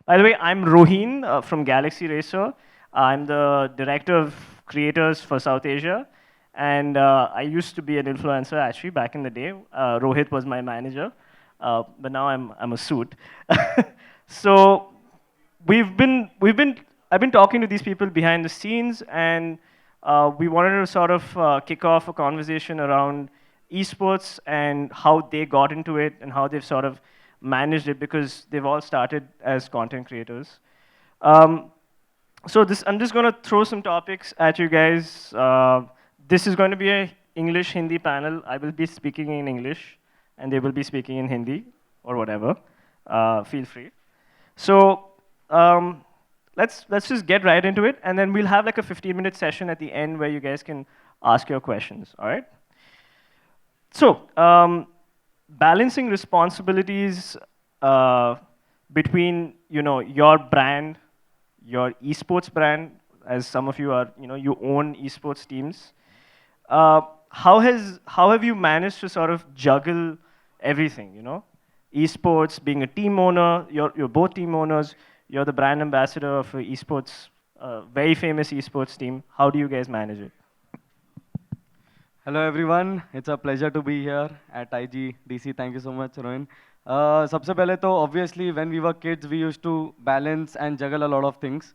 By the way, I'm Rohin from Galaxy Racer. I'm the director of creators for South Asia. And I used to be an influencer actually back in the day. Rohit was my manager, but now I'm a suit. So I've been talking to these people behind the scenes, and we wanted to sort of kick off a conversation around esports and how they got into it and how they've sort of managed it because they've all started as content creators. Um, I'm just going to throw some topics at you guys. This is going to be a English Hindi panel. I will be speaking in English, and they will be speaking in Hindi or whatever. Feel free. So um, let's just get right into it, and then we'll have like a 15-minute session at the end where you guys can ask your questions. All right. So balancing responsibilities uh, between your brand, your esports brand, as some of you are, you own esports teams. How have you managed to sort of juggle everything? Esports, being a team owner, you're both team owners. You're the brand ambassador of a esports, very famous esports team. How do you guys manage it? Hello everyone, it's a pleasure to be here at IGDC. Thank you so much, Rohin. सबसे पहले तो obviously when we were kids we used to balance and juggle a lot of things.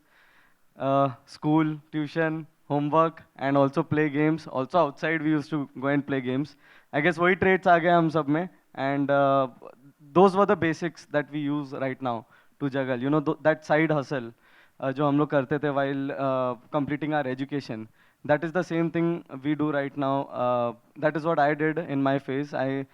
School, tuition, homework and also play games. Also outside we used to go and play games. I guess वही traits आ गए हम सब में and those were the basics that we use right now to juggle. You know that side hustle जो हम लोग करते थे while completing our education. That is the same thing we do right now. That is what I did in my phase. I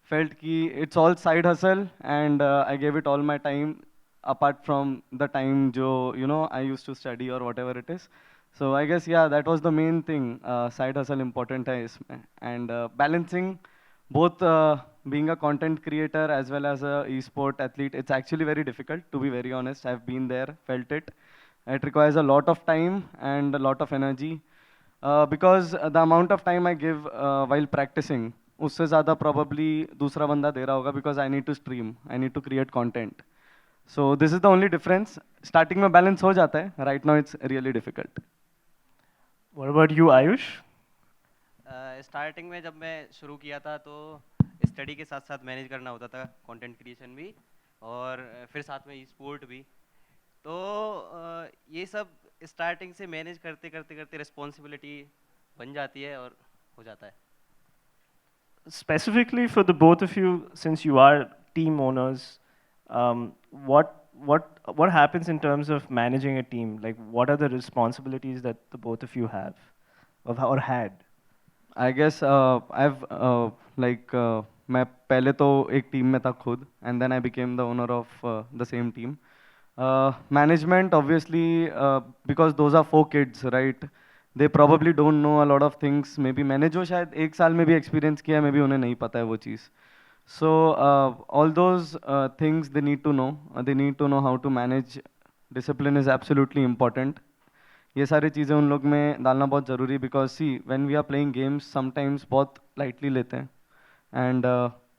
felt ki it's all side hustle and I gave it all my time apart from the time jo I used to study or whatever it is. So I guess yeah, that was the main thing. Side hustle important hai isme. And balancing both being a content creator as well as a e-sport athlete, it's actually very difficult to be very honest. I've been there, felt it. It requires a lot of time and a lot of energy because the amount of time I give while practicing, उससे ज़्यादा probably दूसरा बंदा दे रहा होगा because I need to stream, I need to create content. So this is the only difference. Starting में balance हो जाता है. Right now it's really difficult. What about you, Ayush? Starting में जब मैं शुरू किया था तो स्टडी के साथ साथ मैनेज करना होता था कंटेंट क्रिएशन भी और फिर साथ में ई स्पोर्ट भी तो ये सब स्टार्टिंग से मैनेज करते करते करते रिस्पॉन्सिबिलिटी बन जाती है और हो जाता है Specifically for the both of you, since you are team owners, um, what happens in terms of managing a team? Like, what are the responsibilities that the both of you have, or had? I guess I've like मैं पहले तो एक team में था खुद and then I became the owner of the same team. Management obviously because those are 4 kids, right? They probably don't know a lot of things. Maybe मैंने जो शायद एक साल में भी experience किया maybe उन्हें नहीं पता है वो चीज़. So all those things they need to know. They need to know how to manage. Discipline is absolutely important. ये सारी चीज़ें उन लोग में डालना बहुत ज़रूरी है because see when we are playing games sometimes बहुत लाइटली लेते हैं एंड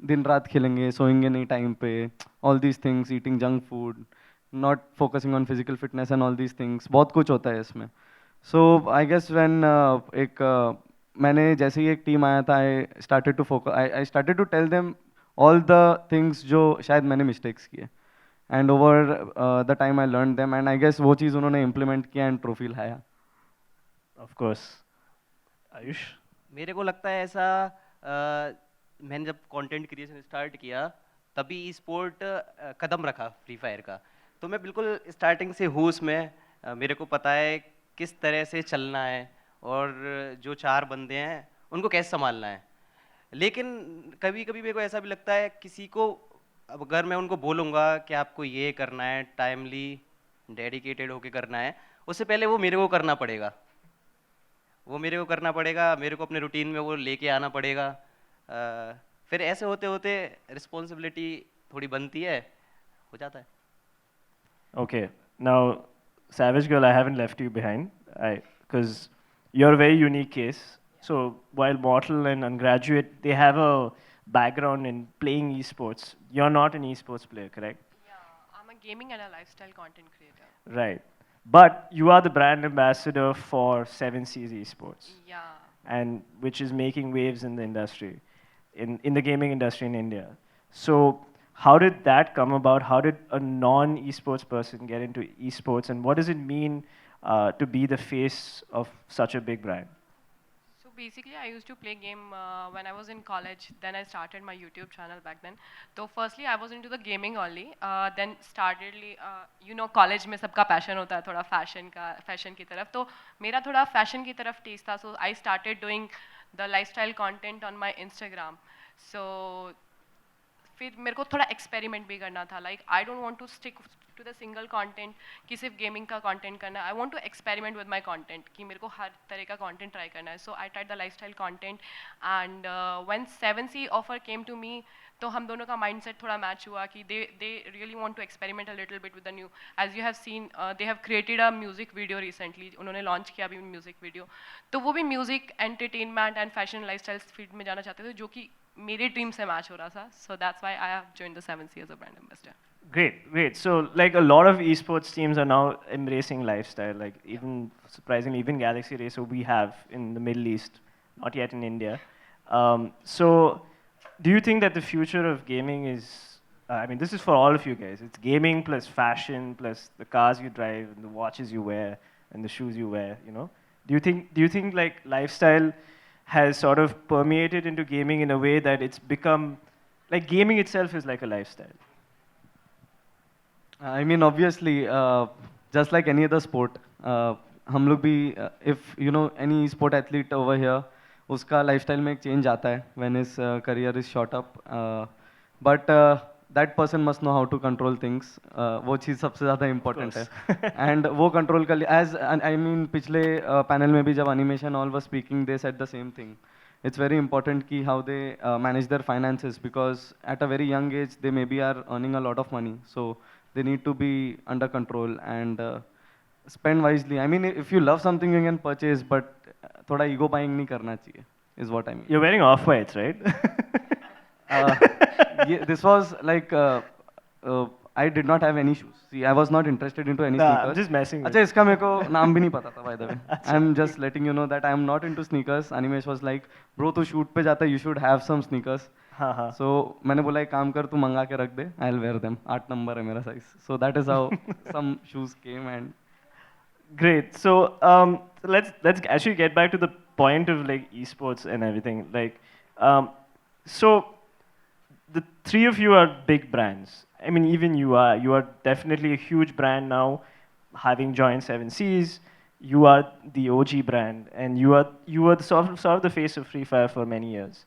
दिन रात खेलेंगे सोएंगे नहीं टाइम पे all these things eating junk food not focusing on physical fitness and all these things बहुत कुछ होता है इसमें सो आई गेस व्हेन एक मैंने जैसे ही एक टीम आया था I started to focus I started to tell them all the things जो शायद मैंने मिस्टेक्स किए and over the time I learned them and I guess वो चीज़ उन्होंने implement किया and trophy लाया. Of course. Ayush? मेरे को लगता है ऐसा मैंने जब कंटेंट क्रिएशन स्टार्ट किया तभी ई स्पोर्ट कदम रखा फ्री फायर का तो मैं बिल्कुल स्टार्टिंग से हूँ उसमें मेरे को पता है किस तरह से चलना है और जो 4 बंदे हैं उनको कैसे संभालना है लेकिन कभी कभी मेरे को ऐसा भी लगता है किसी को अब अगर मैं उनको बोलूँगा कि आपको ये करना है टाइमली डेडिकेटेड होके करना है उससे पहले वो मेरे को करना पड़ेगा मेरे को अपने रूटीन में वो लेके आना पड़ेगा फिर ऐसे होते होते रिस्पॉन्सिबिलिटी थोड़ी बनती है हो जाता है Okay. Now, Savage Girl, I haven't left you behind, because you're a very unique case. So while Mortal and Ungraduate, they have a background in playing esports. You're not an esports player, correct? Yeah, I'm a gaming and a lifestyle content creator. Right. But you are the brand ambassador for 7C's Esports, Yeah. and which is making waves in the industry, in the gaming industry in India. So how did that come about? How did a non-esports person get into esports, and what does it mean to be the face of such a big brand? So basically, I used to play game when I was in college. Then I started my YouTube channel back then. So firstly, I was into the gaming only. Then startedly, college में सबका passion होता है थोड़ा fashion की तरफ. तो मेरा थोड़ा fashion की तरफ taste था. So I started doing the lifestyle content on my Instagram. So फिर मेरे को थोड़ा एक्सपेरिमेंट भी करना था like I don't want to stick to the single content कि सिर्फ गेमिंग का कंटेंट करना है I want to experiment with my content कि मेरे को हर तरह का कंटेंट ट्राई करना है so I tried the lifestyle content and when 7C offer came to me तो हम दोनों का माइंडसेट थोड़ा मैच हुआ कि they really want to experiment a little bit with the new age you have seen they have created a music video recently उन्होंने launch किया अभी म्यूजिक वीडियो तो वो भी music entertainment and fashion lifestyle field में जाना चाहते थे जो कि मेरे ड्रीम से मैच हो रहा था so that's why I have joined the 7C as a brand ambassador. Great, great. So, like a lot of esports teams are now embracing lifestyle. Like even surprisingly, even Galaxy Racer we have in the Middle East, not yet in India. So, do you think that the future of gaming is? I mean, this is for all of you guys. It's gaming plus fashion plus the cars you drive and the watches you wear and the shoes you wear. You know, do you think like lifestyle has sort of permeated into gaming in a way that it's become like gaming itself is like a lifestyle? I mean, obviously, just like any other sport, हम लोग भी, if you know any sport athlete over here, उसका lifestyle में एक change आता है when his career is shot up. But that person must know how to control things. वो चीज़ सबसे ज़्यादा important है. And वो control कर लिया. As I mean, पिछले panel में भी जब animation all was speaking, they said the same thing. It's very important कि how they manage their finances because at a very young age they maybe are earning a lot of money. So they need to be under control and spend wisely. I mean, if you love something, you can purchase, but थोड़ा ego buying नहीं करना चाहिए, is what I mean. You're wearing off-whites, right? Yeah, this was like I did not have any shoes. See, I was not interested into any Nah, sneakers. I'm just messing with अच्छा इसका मेरे को नाम भी नहीं पता था by the way. I'm just letting you know that I am not into sneakers. Animesh was like, bro तू shoot पे जाता है, you should have some sneakers. हाँ हाँ. So मैंने बोला एक काम कर तू मंगा के रख दे, I'll wear them. 8 number है मेरा size. So that is how some shoes came and. Great. So let's actually get back to the point of like esports and everything. Like, so the three of you are big brands. I mean, even you are definitely a huge brand now, having joined 7Cs. You are the OG brand, and you are the sort of the face of Free Fire for many years.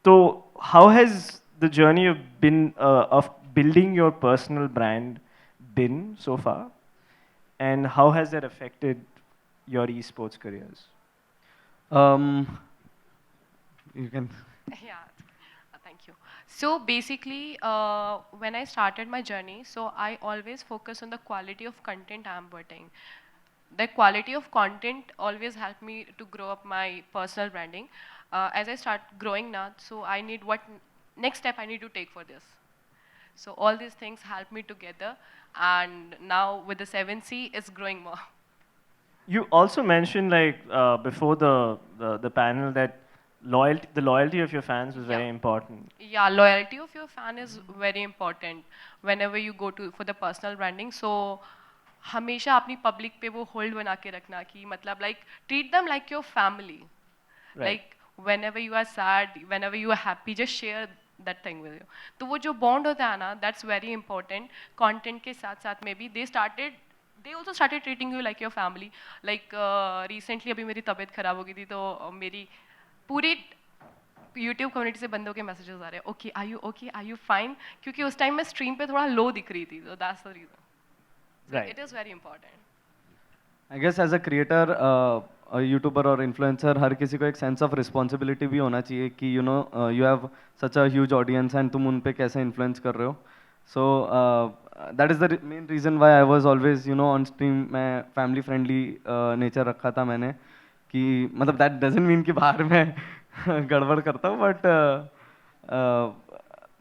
So how has the journey of building your personal brand been so far, and how has that affected your esports careers? You can. Yeah, thank you. So basically, when I started my journey, so I always focus on the quality of content I'm putting. The quality of content always helped me to grow up my personal branding. As I start growing now, so I need what next step I need to take for this. So all these things help me together, and now with the 7C, it's growing more. You also mentioned like before the panel that the loyalty of your fans was very important. Yeah, loyalty of your fan is very important whenever you go to for the personal branding. So हमेशा अपनी public पे वो hold बना के रखना कि मतलब like treat them like your family. Right. Like whenever you are sad, whenever you are happy, just share that thing with you. तो वो जो bond होता है ना, that's very important. Content के साथ साथ में भी they also started treating you like your family. Like recently अभी मेरी तबीयत खराब हो गई थी तो मेरी पूरी यूट्यूब कम्युनिटी से बंदों के मैसेजेस आ रहे हैं ओके आर यू फाइन क्योंकि उस टाइम मैं स्ट्रीम पे थोड़ा लो दिख रही थी तो that's the reason Right. It is very important I guess as a creator, a YouTuber or influencer, हर किसी को एक sense of responsibility भी होना चाहिए कि you know you have such a huge audience and तुम उन पे कैसे influence कर रहे हो. So that is the main reason why I was always you know on stream मैं family friendly nature रखा था मैंने कि मतलब that doesn't mean कि बाहर मैं गड़बड़ करता हूँ but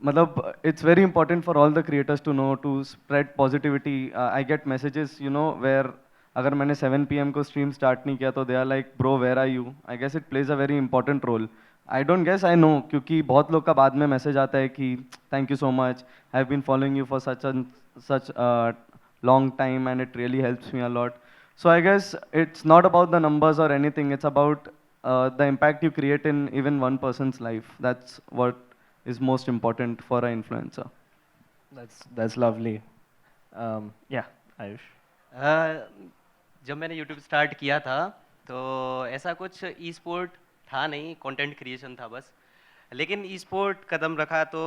matlab, it's very important for all the creators to know to spread positivity. I get messages, you know, where अगर मैंने 7 p.m. को stream start नहीं किया तो they are like, bro, where are you? I guess it plays a very important role. I don't guess I know क्योंकि बहुत लोग का बाद में message आता है कि thank you so much, I've been following you for such long time and it really helps me a lot. So I guess it's not about the numbers or anything. It's about the impact you create in even one person's life. That's what is most important for an influencer. That's lovely. Yeah, Ayush. जब मैंने YouTube start किया था तो ऐसा कुछ ई sport था नहीं, content creation था बस। लेकिन ई स्पोर्ट कदम रखा तो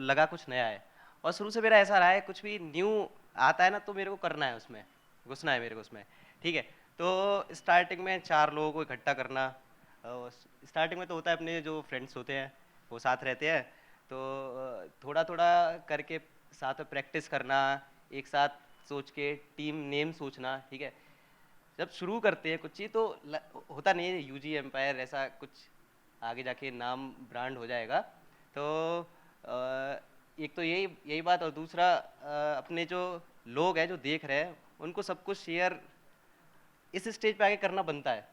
लगा कुछ नया है, और शुरू से मेरा ऐसा रहा है कुछ भी न्यू आता है ना तो मेरे को करना है, उसमें घुसना है मेरे को उसमें, ठीक है। तो स्टार्टिंग में 4 लोगों को इकट्ठा करना, स्टार्टिंग में तो होता है अपने जो फ्रेंड्स होते हैं वो साथ रहते हैं, तो थोड़ा थोड़ा करके साथ में प्रैक्टिस करना, एक साथ सोच के टीम नेम सोचना, ठीक है। जब शुरू करते हैं कुछ चीज़ तो होता नहीं है यूजी एम्पायर ऐसा कुछ आगे जाके नाम ब्रांड हो जाएगा। तो एक तो यही बात, और दूसरा अपने जो लोग हैं जो देख रहे हैं उनको सब कुछ शेयर इस स्टेज पे आके करना बनता है।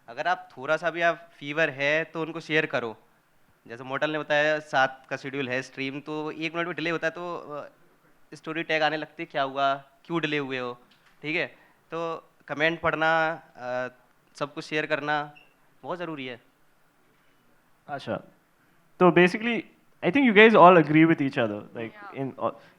अगर आप थोड़ा सा भी आप फीवर है तो उनको शेयर करो। जैसे मॉडल ने बताया 7 का शेड्यूल है स्ट्रीम, तो 1 मिनट भी डिले होता है तो स्टोरी टैग आने लगती है, क्या हुआ, क्यों डिले हुए हो, ठीक है। तो कमेंट पढ़ना, सब कुछ शेयर करना बहुत ज़रूरी है। Asha. So basically, I think you guys all agree with each other. Like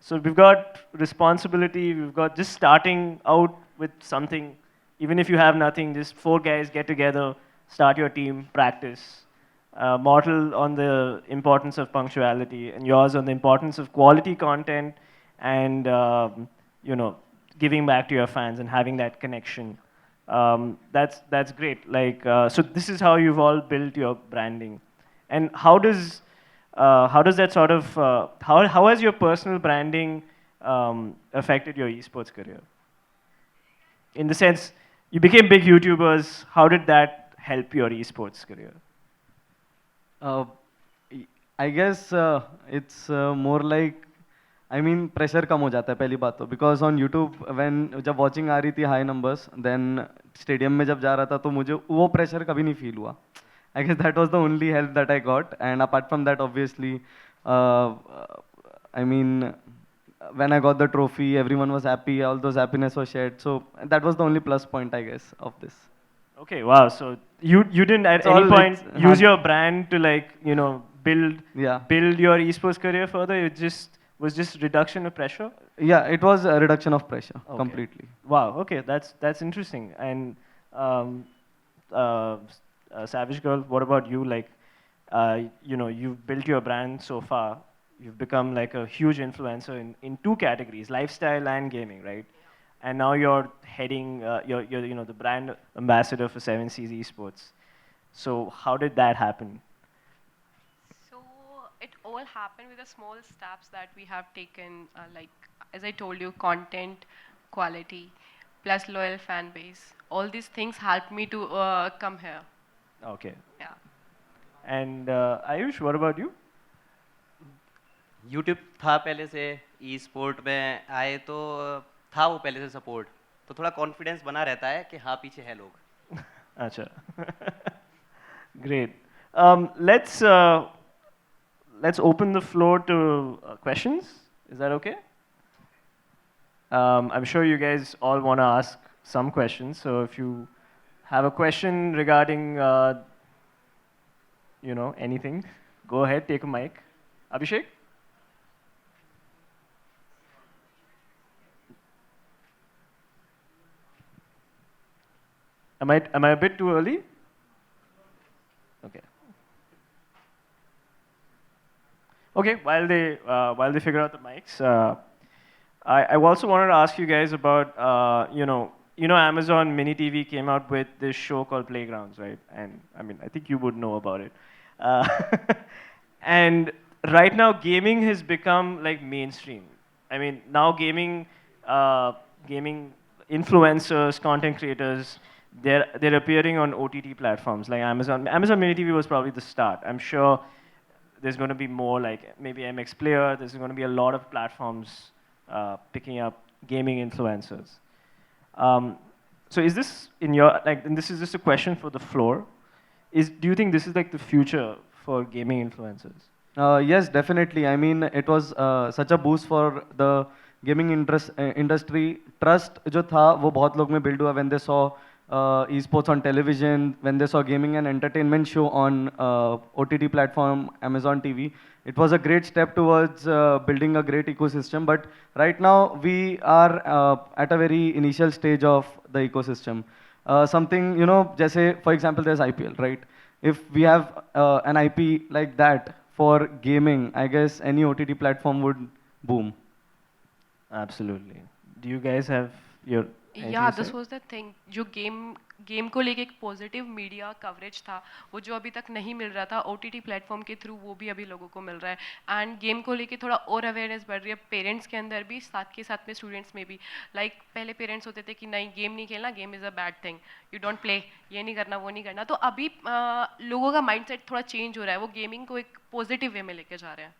so we've got responsibility. We've got just starting out with something. Even if you have nothing, just 4 guys get together, start your team, practice. Mortal on the importance of punctuality, and yours on the importance of quality content, and you know, giving back to your fans and having that connection. That's great. Like so, this is how you've all built your branding. And how does that sort of how has your personal branding affected your esports career? In the sense, you became big YouTubers. How did that help your esports career? I guess it's more like, I mean, pressure कम हो जाता है पहली बात तो, because on YouTube when जब watching आ रही थी high numbers, then stadium में जब जा रहा था तो मुझे वो pressure कभी नहीं feel हुआ. I guess that was the only help that I got, and apart from that, obviously, I mean, when I got the trophy, everyone was happy, all those happiness was shared, so that was the only plus point, I guess, of this. Okay, wow. So you didn't at any point use your brand to, like, you know, build your esports career further. It just was just reduction of pressure. Yeah, it was a reduction of pressure completely. Wow. Okay, that's interesting. And Savage Girl, what about you? Like, you know, you've built your brand so far. You've become like a huge influencer in 2 categories, lifestyle and gaming, right? And now you're heading, you're you know, the brand ambassador for 7 Seas Esports. So how did that happen? So it all happened with the small steps that we have taken, like as I told you, content, quality, plus loyal fan base. All these things helped me to come here. Okay. Yeah. And Ayush, what about you? YouTube था पहले से, ई sport में आए तो था वो पहले से सपोर्ट, तो थोड़ा कॉन्फिडेंस बना रहता है कि हाँ पीछे है लोग। अच्छा. Great. Let's open the floor to questions. Is that okay? I'm sure you guys all want to ask some questions. So if you have a question regarding, you know, anything, go ahead, take a mic. Abhishek? Am I a bit too early? Okay. Okay, while they figure out the mics, I also wanted to ask you guys about you know Amazon Mini TV came out with this show called Playgrounds, right? And I mean, I think you would know about it. And right now, gaming has become like mainstream. I mean, now gaming influencers, content creators, they're appearing on OTT platforms like Amazon. Amazon Mini TV was probably the start. I'm sure there's going to be more like maybe MX Player. There's going to be a lot of platforms picking up gaming influencers. So is this in your like? And this is just a question for the floor. Do you think this is like the future for gaming influencers? Yes, definitely. I mean, it was such a boost for the gaming industry. Trust जो था वो बहुत लोग में build हुआ when they saw esports on television, when they saw gaming and entertainment show on OTT platform Amazon TV. It was a great step towards building a great ecosystem. But right now we are at a very initial stage of the ecosystem. Something जैसे for example there's IPL, right? If we have an IP like that for gaming, I guess any OTT platform would boom. Absolutely. Do you guys have your anything Yeah, to this say? was the thing. जो game को लेके एक positive media coverage था, वो जो अभी तक नहीं मिल रहा था ओटीटी प्लेटफॉर्म के थ्रू, वो भी अभी लोगों को मिल रहा है. एंड गेम को लेके थोड़ा और अवेयरनेस बढ़ रही है पेरेंट्स के अंदर भी, साथ के साथ में स्टूडेंट्स में भी. लाइक पहले पेरेंट्स होते थे कि नहीं गेम नहीं खेलना, game is a bad thing, you don't play, ये नहीं करना वो नहीं करना. तो अभी लोगों का माइंडसेट थोड़ा चेंज हो रहा है, वो गेमिंग को एक पॉजिटिव वे में लेके जा रहे हैं.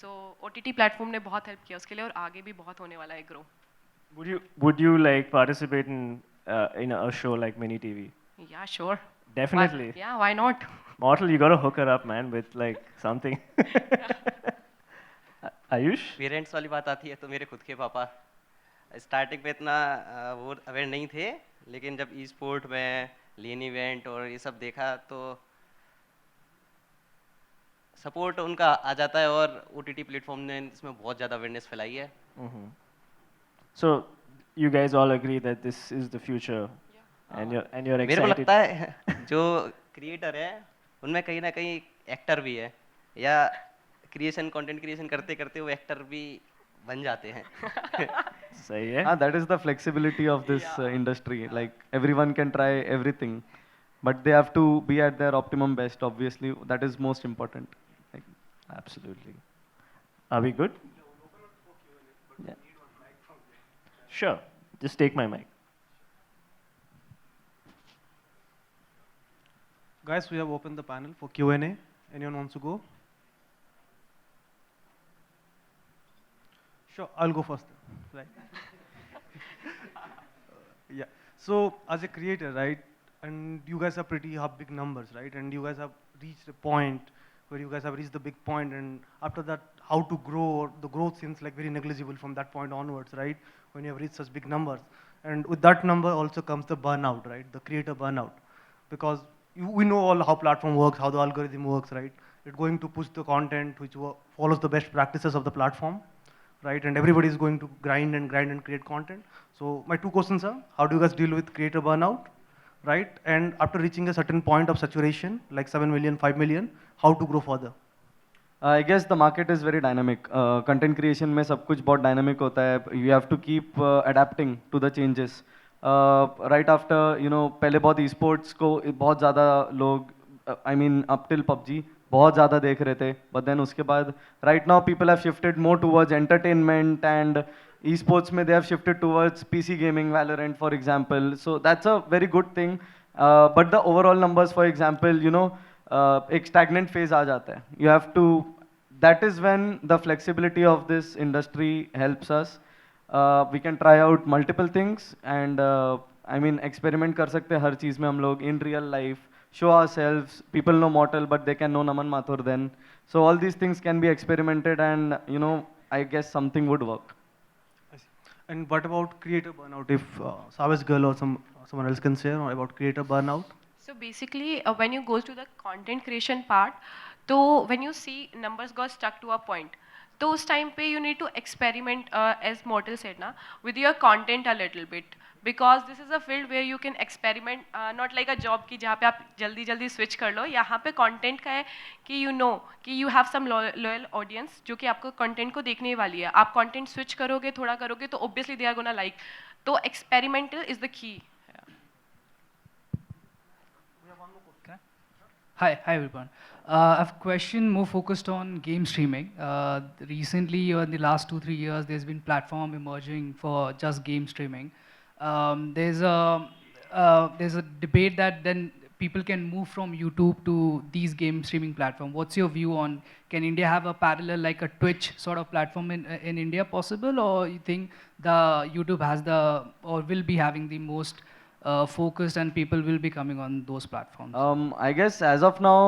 सो ओटीटी प्लेटफॉर्म ने बहुत हेल्प किया उसके लिए, और आगे भी बहुत होने वाला है grow. Would you like participate in a show like Mini TV? Yeah, sure. Definitely. Yeah, why not? Mortal, you gotta hook her up, man, with like something. Ayush? Parents वाली बात आती है तो मेरे खुद के पापा स्टार्टिंग में इतना वो अवेयर नहीं थे, लेकिन जब ई स्पोर्ट में लेन इवेंट और ये सब देखा तो सपोर्ट उनका आ जाता है, और ओटीटी प्लेटफॉर्म ने इसमें बहुत ज़्यादा अवेयरनेस फैलाई है. Mm-hmm. So you guys all agree that this is the future, and you're मेरे को excited. लगता है जो क्रिएटर है उनमें कहीं ना कहीं एक्टर भी है, या कंटेंट क्रिएशन करते करते वो एक्टर भी बन जाते हैं. सही है. That is the flexibility of this industry. Like everyone can try everything, but they have to be at their optimum best. Obviously, that is most important. Like, Absolutely. Are we good? Yeah. Sure. Just take my mic. Guys, we have opened the panel for Q&A. Anyone wants to go? Sure, I'll go first. Right. Yeah. So, as a creator, right, and you guys have have big numbers, right, and you guys have reached a point where you guys have reached the big point, and after that, how to grow, the growth seems like very negligible from that point onwards, right, when you have reached such big numbers. And with that number also comes the burnout, right, the creator burnout. Because we know all how platform works, how the algorithm works, right? It's going to push the content which follows the best practices of the platform, right? And everybody is going to grind and create content. So my two questions are, how do you guys deal with creator burnout, right? And after reaching a certain point of saturation, like 7 million, 5 million, how to grow further? I guess the market is very dynamic. Content creation में सब कुछ बहुत dynamic होता है. You have to keep adapting to the changes. Right after, पहले बहुत esports को बहुत ज़्यादा लोग, I mean up till PUBG बहुत ज़्यादा देख रहे थे. But then उसके बाद, right now people have shifted more towards entertainment, and esports में they have shifted towards PC gaming, Valorant for example. So that's a very good thing. But the overall numbers, for example, एक stagnant phase आ जाता है. You have to, that is when the flexibility of this industry helps us. We can try out multiple things, and I mean experiment कर सकते हैं हर चीज़ में हम लोग in real life, show ourselves. People know Mortal, but they can know Naman Mathur then. So all these things can be experimented, and I guess something would work. I see. And what about creator burnout? If Savage Girl or someone else can share about creator burnout? So basically, when you go to the content creation part, so when you see numbers got stuck to a point, तो उस time पे you need to experiment, as Mortal said ना, with your content a little bit, because this is a field where you can experiment, not like a job की जहाँ पे आप जल्दी जल्दी switch कर लो. यहाँ पे content का है कि कि you have some loyal audience जो कि आपको content को देखने वाली है. आप content switch करोगे, थोड़ा करोगे तो obviously they are gonna like. तो experimental is the key. Hi everyone. I have a question more focused on game streaming. Recently, or in the last 2-3 years, there's been platform emerging for just game streaming. There's a debate that then people can move from YouTube to these game streaming platform. What's your view on, can India have a parallel like a Twitch sort of platform in India possible, or you think the YouTube has the, or will be having the most focused and people will be coming on those platforms? I guess as of now,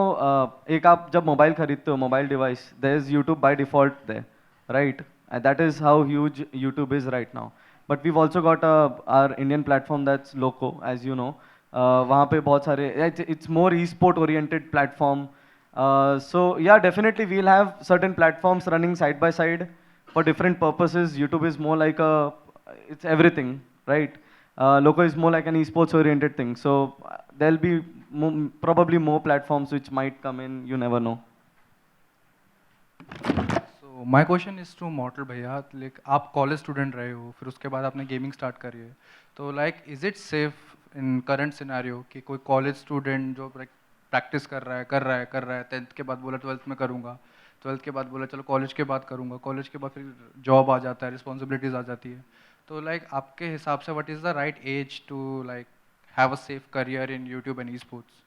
एक आप जब mobile खरीदते हो mobile device, there is YouTube by default there, right? And that is how huge YouTube is right now. But we've also got our Indian platform that's Loco, as you know. वहाँ पे बहुत सारे, it's more e-sport oriented platform. So yeah, definitely we'll have certain platforms running side by side for different purposes. YouTube is more like a, it's everything, right? Loco is more like an esports oriented thing. So there'll be probably more platforms which might come in, you never know. So my question is to Mortal भैया, like आप college student रहे हो, फिर उसके बाद आपने gaming start करी है, तो like is it safe in current scenario कि कोई कॉलेज स्टूडेंट जो प्रैक्टिस कर रहा है 10th के बाद बोला 12th में करूँगा, 12th के बाद बोला चलो कॉलेज के बाद करूँगा, कॉलेज के बाद फिर जॉब आ जाता है, रिस्पॉन्सिबिलिटीज आ जाती है, तो लाइक आपके हिसाब से what is the right age to like have a safe career in YouTube and esports?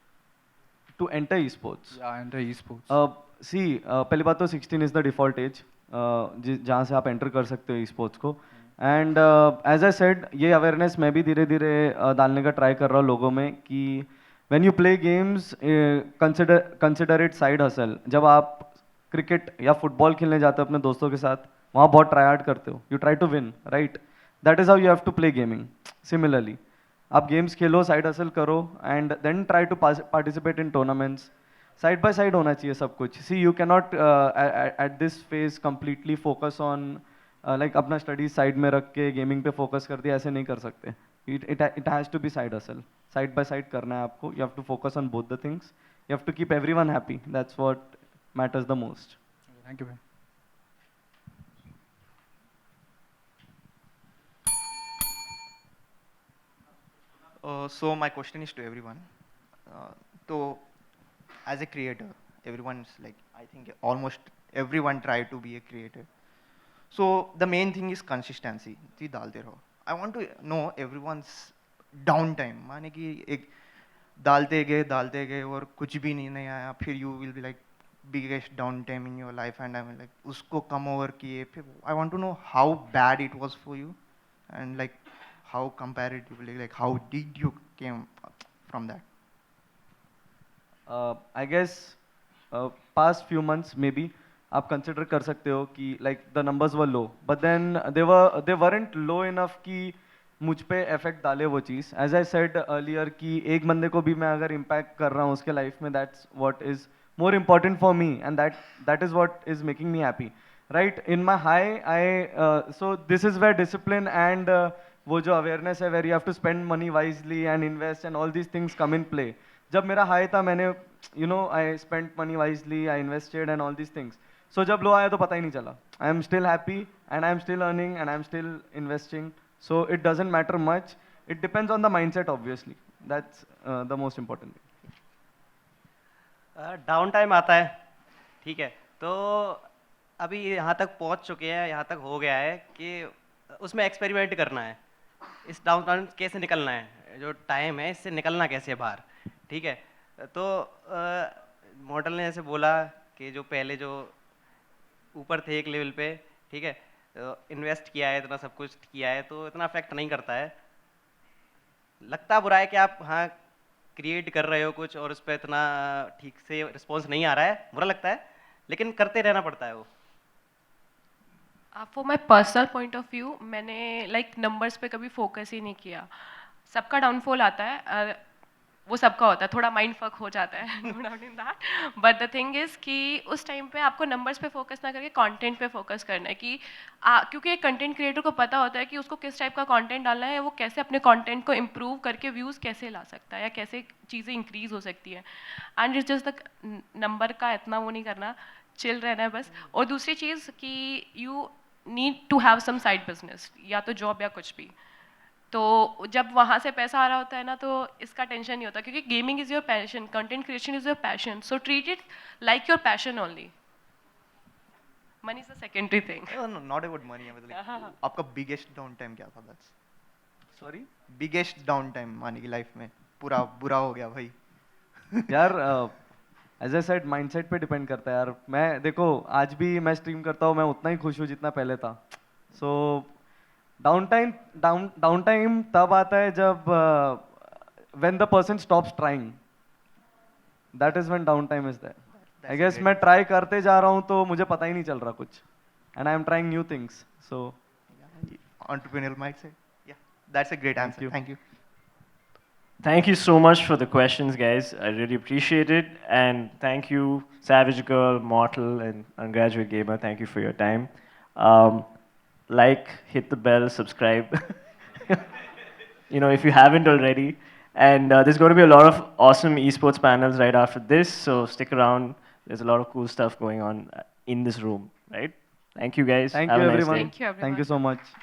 To enter esports. या एंटर ई स्पोर्ट्स? सी पहली बात तो 16 इज़ द डिफ़ॉल्ट एज जहाँ से आप एंटर कर सकते हो esports को. एंड एज आई सेड, ये अवेयरनेस मैं भी धीरे धीरे डालने का ट्राई कर रहा हूँ लोगों में कि when you play games consider it side hustle. जब आप क्रिकेट या फुटबॉल खेलने जाते हो अपने दोस्तों के साथ, वहाँ बहुत ट्राई हार्ड करते हो, you try to win, right? That is how you have to play gaming. Similarly आप गेम्स खेलो, साइड हसल करो, and then try to participate in tournaments. Side by side होना चाहिए सब कुछ. See you can not at this phase completely focus on like अपना studies side में रख के गेमिंग पे फोकस कर दिया, ऐसे नहीं कर सकते. It has to be side hustle. Side by side करना है आपको. You have to focus on both the things. You have to keep everyone happy. That's what matters the most. Thank you ma'am. So my question is to everyone. So as a creator, everyone's like, I think almost everyone try to be a creator. So the main thing is consistency. जी डालते रहो. I want to know everyone's downtime. माने कि एक डालते गए और कुछ भी नहीं आया, फिर you will be like biggest downtime in your life, and I'm like उसको come over किए. फिर I want to know how bad it was for you, and like how comparatively, like how did you came from that? I guess past few months maybe आप कंसिडर कर सकते हो कि like the numbers were low, but then they weren't low enough कि मुझ पे effect डाले वो चीज़. एज आई सेड अर्लियर कि एक बंदे को भी मैं अगर इम्पैक्ट कर रहा हूँ उसके लाइफ में, that's what is more important for me, and that is what is making me happy, right? In my high I so this is where discipline and वो जो अवेयरनेस है, where you have to spend money wisely and invest and all these things come in play. जब मेरा high था मैंने you know I spend money wisely, I invested and all these things. So जब लो आया तो पता ही नहीं चला. I am still happy and I am still earning and I am still investing. So it doesn't matter much. It depends on the mindset obviously. That's the most important thing. Down time आता है, ठीक है, तो अभी यहाँ तक पहुँच चुके हैं, यहाँ तक हो गया है कि उसमें एक्सपेरिमेंट करना है. इस डाउन टाइम कैसे निकलना है, जो टाइम है इससे निकलना कैसे है बाहर, ठीक है. तो मॉडल ने ऐसे बोला कि जो पहले जो ऊपर थे एक लेवल पे, ठीक है, तो इन्वेस्ट किया है, इतना सब कुछ किया है, तो इतना अफेक्ट नहीं करता है. लगता बुरा है कि आप हाँ क्रिएट कर रहे हो कुछ और उस पर इतना ठीक से रिस्पॉन्स नहीं आ रहा है, बुरा लगता है, लेकिन करते रहना पड़ता है वो. For my personal point of view, मैंने लाइक नंबर्स पे कभी फोकस ही नहीं किया. सबका डाउनफॉल आता है, वो सबका होता है, थोड़ा माइंड फक हो जाता है, no doubt in that. But the thing is कि उस टाइम पे आपको नंबर्स पे फोकस ना करके कंटेंट पे फोकस करना है कि क्योंकि एक कंटेंट क्रिएटर को पता होता है कि उसको किस टाइप का कंटेंट डालना है, वो कैसे अपने कंटेंट को इम्प्रूव करके व्यूज़ कैसे ला सकता है या कैसे चीज़ें इंक्रीज़ हो सकती है. And it's just the number का इतना वो नहीं करना, चिल रहना है बस. और दूसरी चीज़ कि you need to have some side business, या तो जॉब या कुछ भी. तो जब वहाँ से पैसा आ रहा होता है ना, तो इसका टेंशन नहीं होता, क्योंकि gaming is your passion, content creation is your passion, so treat it like your passion only. Money is the secondary thing. No, not about money. मतलब आपका biggest downtime क्या था? That's सॉरी, biggest downtime माने की life में पूरा बुरा हो गया भाई, यार एज आई सेड माइंडसेट पे डिपेंड करता है यार. मैं देखो आज भी मैं स्ट्रीम करता हूँ, मैं उतना ही खुश हूँ जितना पहले था. सो डाउन टाइम तब आता है जब when the person stops trying. That is when down time is there. I guess मैं ट्राई करते जा रहा हूँ तो मुझे पता ही नहीं चल रहा कुछ. And I am trying new things. So Entrepreneurial mindset. Yeah, that's a great answer. you. Thank you. Thank you so much for the questions, guys. I really appreciate it. And thank you, Savage Girl, Mortal, and Ungraduate Gamer. Thank you for your time. Um, like, hit the bell, subscribe. If you haven't already. And there's going to be a lot of awesome esports panels right after this. So stick around. There's a lot of cool stuff going on in this room, right? Thank you, guys. Thank Have you a nice everyone. day. Thank you, Thank you everyone. so much.